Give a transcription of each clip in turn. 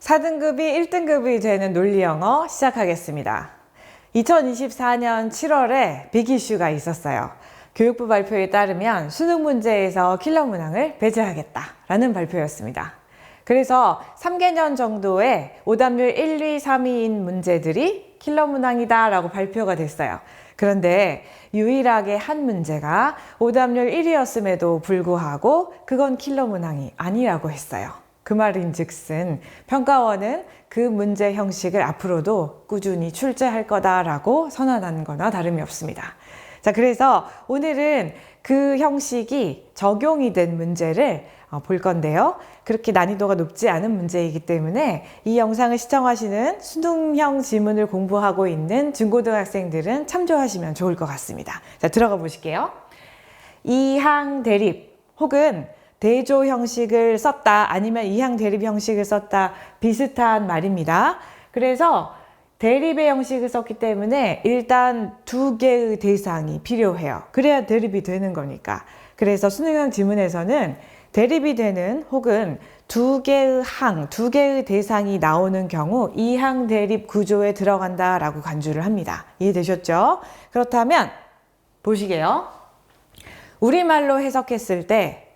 4등급이 1등급이 되는 논리영어 시작하겠습니다. 2024년 7월에 빅 이슈가 있었어요. 교육부 발표에 따르면 수능 문제에서 킬러 문항을 배제하겠다라는 발표였습니다. 그래서 3개년 정도의 오답률 1, 2, 3위인 문제들이 킬러 문항이다 라고 발표가 됐어요. 그런데 유일하게 한 문제가 오답률 1위였음에도 불구하고 그건 킬러 문항이 아니라고 했어요. 그 말인즉슨 평가원은 그 문제 형식을 앞으로도 꾸준히 출제할 거다라고 선언한 거나 다름이 없습니다. 자, 그래서 오늘은 그 형식이 적용이 된 문제를 볼 건데요. 그렇게 난이도가 높지 않은 문제이기 때문에 이 영상을 시청하시는 수능형 지문을 공부하고 있는 중고등학생들은 참조하시면 좋을 것 같습니다. 자, 들어가 보실게요. 이항 대립 혹은 대조 형식을 썼다 아니면 이항 대립 형식을 썼다 비슷한 말입니다. 그래서 대립의 형식을 썼기 때문에 일단 두 개의 대상이 필요해요. 그래야 대립이 되는 거니까. 그래서 수능형 지문에서는 대립이 되는 혹은 두 개의 항, 두 개의 대상이 나오는 경우 이항 대립 구조에 들어간다라고 간주를 합니다. 이해되셨죠? 그렇다면 보시게요. 우리말로 해석했을 때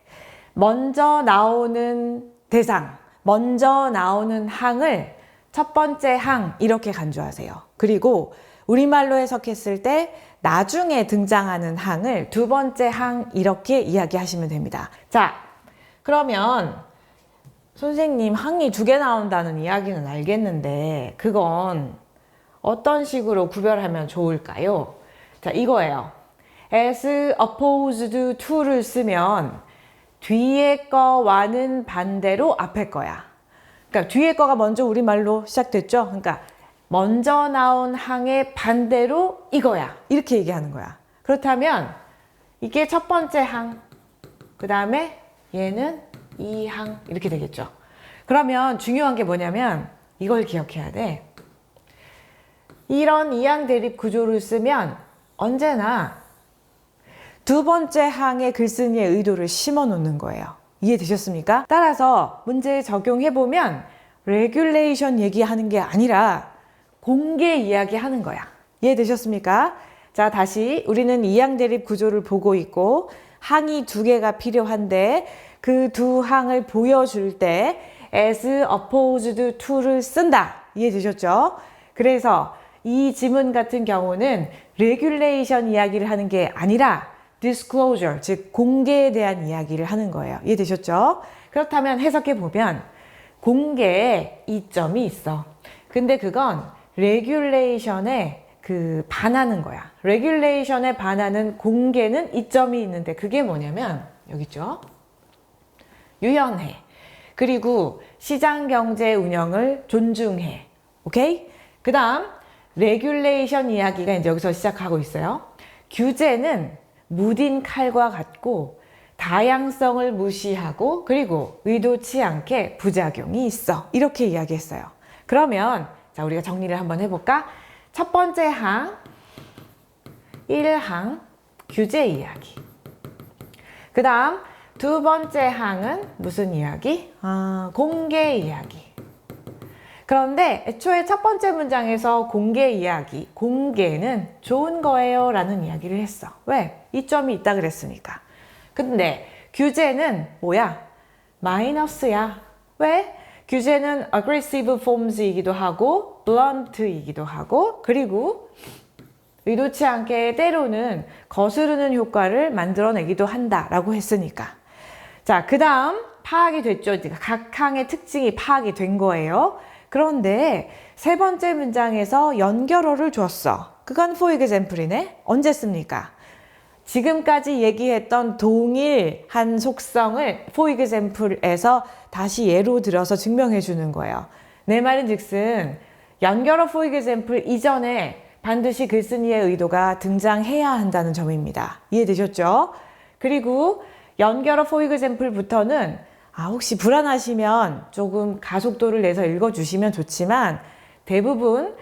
먼저 나오는 대상, 먼저 나오는 항을 첫 번째 항 이렇게 간주하세요. 그리고 우리말로 해석했을 때 나중에 등장하는 항을 두 번째 항 이렇게 이야기하시면 됩니다. 자, 그러면 선생님 항이 두 개 나온다는 이야기는 알겠는데 그건 어떤 식으로 구별하면 좋을까요? 자, 이거예요. as opposed to를 쓰면 뒤에 거와는 반대로 앞에 거야. 그러니까 뒤에 거가 먼저 우리말로 시작됐죠? 그러니까 먼저 나온 항의 반대로 이거야. 이렇게 얘기하는 거야. 그렇다면 이게 첫 번째 항, 그 다음에 얘는 이 항 이렇게 되겠죠. 그러면 중요한 게 뭐냐면 이걸 기억해야 돼. 이런 이항 대립 구조를 쓰면 언제나 두 번째 항의 글쓴이의 의도를 심어 놓는 거예요. 이해되셨습니까? 따라서 문제에 적용해보면 레귤레이션 얘기하는 게 아니라 공개 이야기하는 거야. 이해되셨습니까? 자, 다시 우리는 이항 대립 구조를 보고 있고 항이 두 개가 필요한데 그 두 항을 보여줄 때 as opposed to를 쓴다. 이해되셨죠? 그래서 이 지문 같은 경우는 레귤레이션 이야기를 하는 게 아니라 disclosure, 즉 공개에 대한 이야기를 하는 거예요. 이해되셨죠? 그렇다면 해석해보면 공개에 이점이 있어. 근데 그건 regulation에 반하는 거야. regulation에 반하는 공개는 이점이 있는데 그게 뭐냐면 여기 있죠? 유연해. 그리고 시장경제 운영을 존중해. 오케이? 그 다음 regulation 이야기가 이제 여기서 시작하고 있어요. 규제는 무딘 칼과 같고 다양성을 무시하고 그리고 의도치 않게 부작용이 있어. 이렇게 이야기했어요. 그러면 자, 우리가 정리를 한번 해볼까? 첫 번째 항, 1항, 규제 이야기. 그 다음 두 번째 항은 무슨 이야기? 공개 이야기. 그런데 애초에 첫 번째 문장에서 공개 이야기, 공개는 좋은 거예요 라는 이야기를 했어. 왜? 이점이 있다 그랬으니까. 근데 규제는 뭐야? 마이너스야. 왜? 규제는 aggressive forms이기도 하고 blunt이기도 하고 그리고 의도치 않게 때로는 거스르는 효과를 만들어내기도 한다라고 했으니까. 자, 그 다음 파악이 됐죠. 각 항의 특징이 파악이 된 거예요. 그런데 세 번째 문장에서 연결어를 줬어. 그건 for example이네. 언제 씁니까? 지금까지 얘기했던 동일한 속성을 for example에서 다시 예로 들어서 증명해 주는 거예요. 내 말은 즉슨 연결어 for example 이전에 반드시 글쓴이의 의도가 등장해야 한다는 점입니다. 이해되셨죠? 그리고 연결어 for example부터는 혹시 불안하시면 조금 가속도를 내서 읽어주시면 좋지만 대부분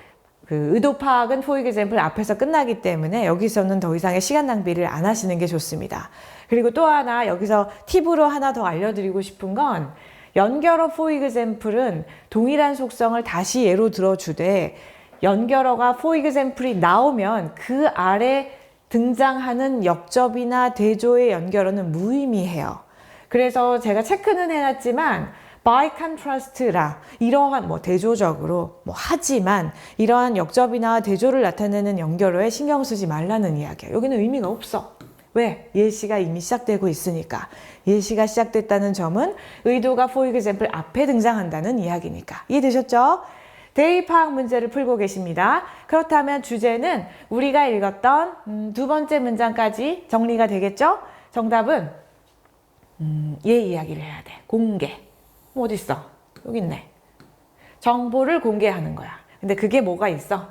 의도 파악은 for example 앞에서 끝나기 때문에 여기서는 더 이상의 시간 낭비를 안 하시는 게 좋습니다. 그리고 또 하나 여기서 팁으로 하나 더 알려드리고 싶은 건 연결어 for example은 동일한 속성을 다시 예로 들어주되 연결어가 for example이 나오면 그 아래 등장하는 역접이나 대조의 연결어는 무의미해요. 그래서 제가 체크는 해놨지만 by contrast라 이러한 대조적으로 하지만 이러한 역접이나 대조를 나타내는 연결어에 신경 쓰지 말라는 이야기예요. 여기는 의미가 없어. 왜? 예시가 이미 시작되고 있으니까. 예시가 시작됐다는 점은 의도가 for example 앞에 등장한다는 이야기니까. 이해되셨죠? 대입파악 문제를 풀고 계십니다. 그렇다면 주제는 우리가 읽었던 두 번째 문장까지 정리가 되겠죠? 정답은 얘 이야기를 해야 돼. 공개. 어딨어? 여기 있네. 정보를 공개하는 거야. 근데 그게 뭐가 있어?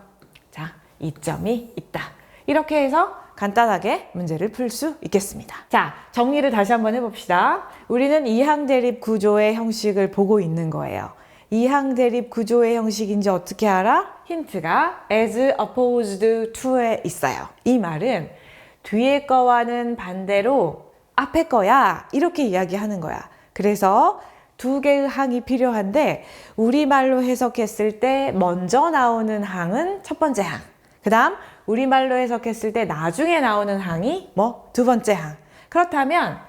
자, 이점이 있다. 이렇게 해서 간단하게 문제를 풀 수 있겠습니다. 자, 정리를 다시 한번 해봅시다. 우리는 이항대립 구조의 형식을 보고 있는 거예요. 이항대립 구조의 형식인지 어떻게 알아? 힌트가 as opposed to에 있어요. 이 말은 뒤에 거와는 반대로 앞에 거야. 이렇게 이야기하는 거야. 그래서 두 개의 항이 필요한데 우리말로 해석했을 때 먼저 나오는 항은 첫 번째 항. 그 다음 우리말로 해석했을 때 나중에 나오는 항이 두 번째 항. 그렇다면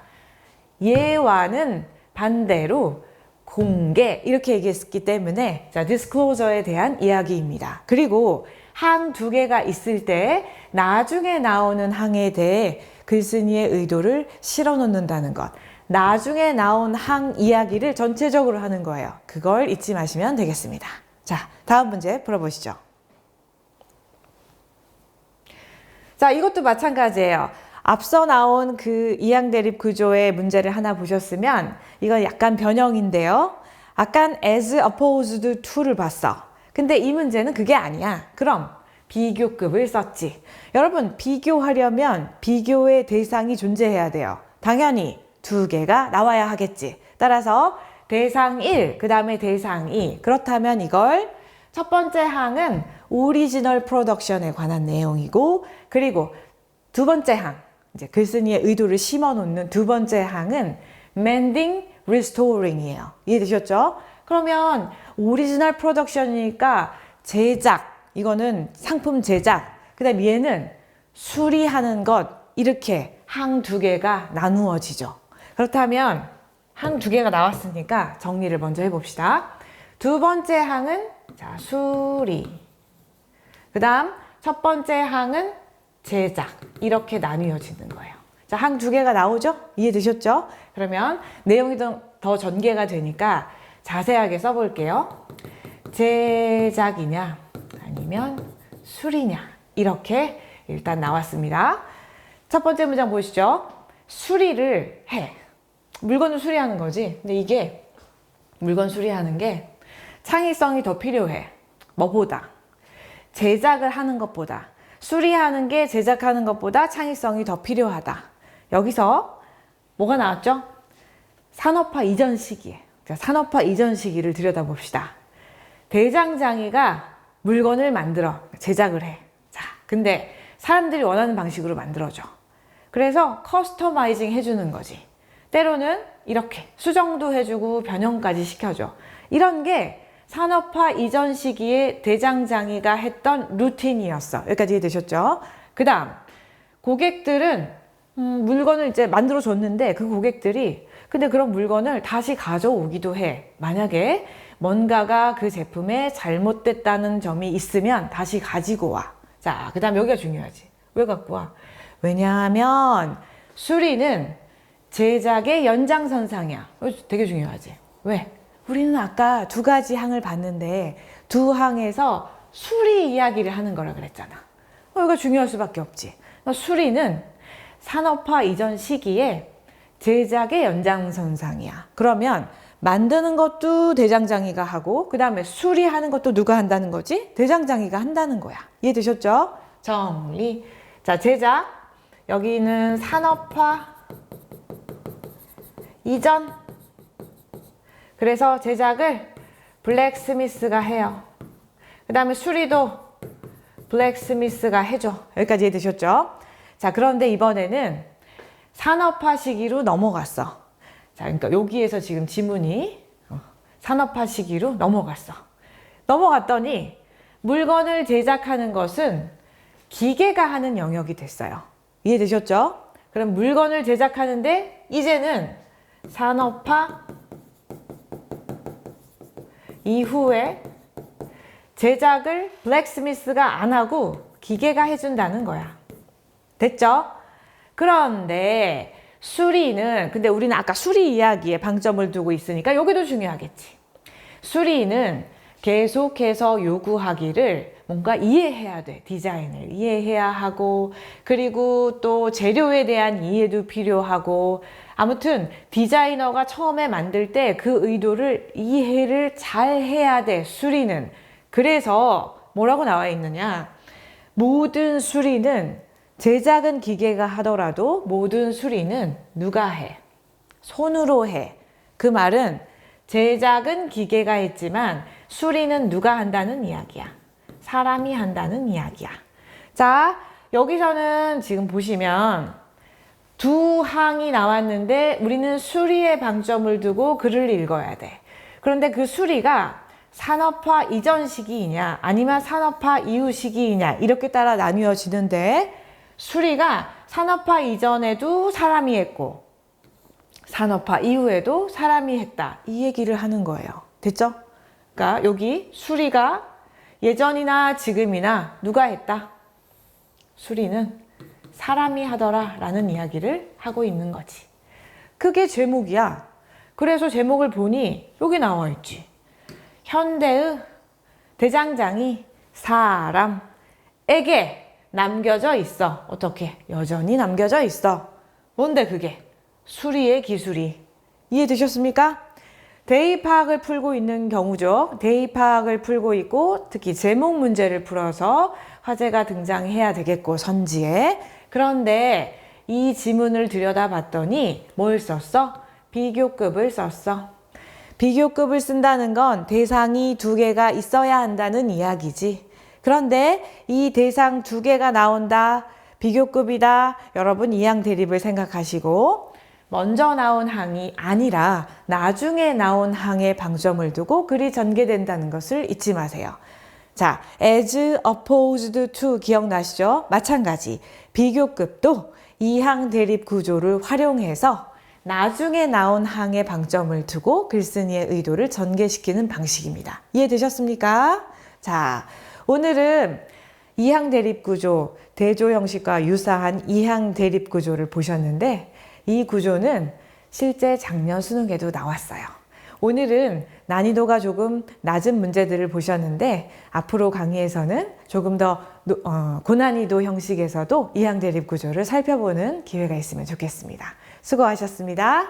얘와는 반대로 공개 이렇게 얘기했기 때문에 자, disclosure에 대한 이야기입니다. 그리고 항 두 개가 있을 때 나중에 나오는 항에 대해 글쓴이의 의도를 실어 놓는다는 것. 나중에 나온 항 이야기를 전체적으로 하는 거예요. 그걸 잊지 마시면 되겠습니다. 자, 다음 문제 풀어보시죠. 자, 이것도 마찬가지예요. 앞서 나온 그 이항대립 구조의 문제를 하나 보셨으면 이건 약간 변형인데요. 아까 as opposed to를 봤어. 근데 이 문제는 그게 아니야. 그럼 비교급을 썼지. 여러분, 비교하려면 비교의 대상이 존재해야 돼요. 당연히 두 개가 나와야 하겠지. 따라서 대상 1, 그 다음에 대상 2. 그렇다면 이걸 첫 번째 항은 오리지널 프로덕션에 관한 내용이고, 그리고 두 번째 항, 이제 글쓴이의 의도를 심어 놓는 두 번째 항은 mending, restoring이에요. 이해되셨죠? 그러면 오리지널 프로덕션이니까 제작, 이거는 상품 제작, 그 다음 얘는 수리하는 것, 이렇게 항 두 개가 나누어지죠. 그렇다면 항 두 개가 나왔으니까 정리를 먼저 해봅시다. 두 번째 항은 자, 수리, 그 다음 첫 번째 항은 제작, 이렇게 나뉘어지는 거예요. 자, 항 두 개가 나오죠? 이해되셨죠? 그러면 내용이 더 전개가 되니까 자세하게 써볼게요. 제작이냐 아니면 수리냐, 이렇게 일단 나왔습니다. 첫 번째 문장 보시죠. 수리를 해. 물건을 수리하는 거지. 근데 이게 물건 수리하는 게 창의성이 더 필요해. 뭐보다? 제작을 하는 것보다. 수리하는 게 제작하는 것보다 창의성이 더 필요하다. 여기서 뭐가 나왔죠? 산업화 이전 시기에. 산업화 이전 시기를 들여다봅시다. 대장장이가 물건을 만들어 제작을 해. 자, 근데 사람들이 원하는 방식으로 만들어줘. 그래서 커스터마이징 해주는 거지. 때로는 이렇게 수정도 해주고 변형까지 시켜줘. 이런 게 산업화 이전 시기에 대장장이가 했던 루틴이었어. 여기까지 이해되셨죠? 그 다음 고객들은 물건을 이제 만들어 줬는데 그 고객들이 근데 그런 물건을 다시 가져오기도 해. 만약에 뭔가가 그 제품에 잘못됐다는 점이 있으면 다시 가지고 와. 자, 그 다음 여기가 중요하지. 왜 갖고 와? 왜냐하면 수리는 제작의 연장선상이야. 되게 중요하지. 왜? 우리는 아까 두 가지 항을 봤는데 두 항에서 수리 이야기를 하는 거라 그랬잖아. 이거 중요할 수밖에 없지. 수리는 산업화 이전 시기에 제작의 연장선상이야. 그러면 만드는 것도 대장장이가 하고 그 다음에 수리하는 것도 누가 한다는 거지? 대장장이가 한다는 거야. 이해되셨죠? 정리. 자, 제작. 여기는 산업화 이전. 그래서 제작을 블랙스미스가 해요. 그 다음에 수리도 블랙스미스가 해줘. 여기까지 이해되셨죠? 자, 그런데 이번에는 산업화 시기로 넘어갔어. 자, 그러니까 여기에서 지금 지문이 산업화 시기로 넘어갔어. 넘어갔더니 물건을 제작하는 것은 기계가 하는 영역이 됐어요. 이해되셨죠? 그럼 물건을 제작하는데 이제는 산업화 이후에 제작을 블랙스미스가 안 하고 기계가 해준다는 거야. 됐죠? 그런데 수리는, 근데 우리는 아까 수리 이야기에 방점을 두고 있으니까 여기도 중요하겠지. 수리는 계속해서 요구하기를 뭔가 이해해야 돼. 디자인을 이해해야 하고, 그리고 또 재료에 대한 이해도 필요하고, 아무튼 디자이너가 처음에 만들 때 그 의도를 이해를 잘 해야 돼. 수리는. 그래서 뭐라고 나와 있느냐? 모든 수리는 제작은 기계가 하더라도 모든 수리는 누가 해? 손으로 해. 그 말은 제작은 기계가 했지만 수리는 누가 한다는 이야기야. 사람이 한다는 이야기야. 자, 여기서는 지금 보시면 두 항이 나왔는데 우리는 수리에 방점을 두고 글을 읽어야 돼. 그런데 그 수리가 산업화 이전 시기이냐 아니면 산업화 이후 시기이냐 이렇게 따라 나뉘어지는데, 수리가 산업화 이전에도 사람이 했고 산업화 이후에도 사람이 했다, 이 얘기를 하는 거예요. 됐죠? 그러니까 여기 수리가 예전이나 지금이나 누가 했다? 수리는 사람이 하더라 라는 이야기를 하고 있는 거지. 그게 제목이야. 그래서 제목을 보니 여기 나와 있지. 현대의 대장장이 사람에게 남겨져 있어. 어떻게? 여전히 남겨져 있어. 뭔데 그게? 수리의 기술이. 이해되셨습니까? 대입학을 풀고 있는 경우죠. 대입학을 풀고 있고 특히 제목 문제를 풀어서 화제가 등장해야 되겠고, 선지에. 그런데 이 지문을 들여다봤더니 뭘 썼어? 비교급을 썼어. 비교급을 쓴다는 건 대상이 두 개가 있어야 한다는 이야기지. 그런데 이 대상 두 개가 나온다, 비교급이다. 여러분 이항 대립을 생각하시고 먼저 나온 항이 아니라 나중에 나온 항에 방점을 두고 글이 전개된다는 것을 잊지 마세요. 자, as opposed to 기억나시죠? 마찬가지. 비교급도 이항 대립 구조를 활용해서 나중에 나온 항에 방점을 두고 글쓴이의 의도를 전개시키는 방식입니다. 이해되셨습니까? 자, 오늘은 이항 대립 구조, 대조 형식과 유사한 이항 대립 구조를 보셨는데, 이 구조는 실제 작년 수능에도 나왔어요. 오늘은 난이도가 조금 낮은 문제들을 보셨는데 앞으로 강의에서는 조금 더 고난이도 형식에서도 이항 대립 구조를 살펴보는 기회가 있으면 좋겠습니다. 수고하셨습니다.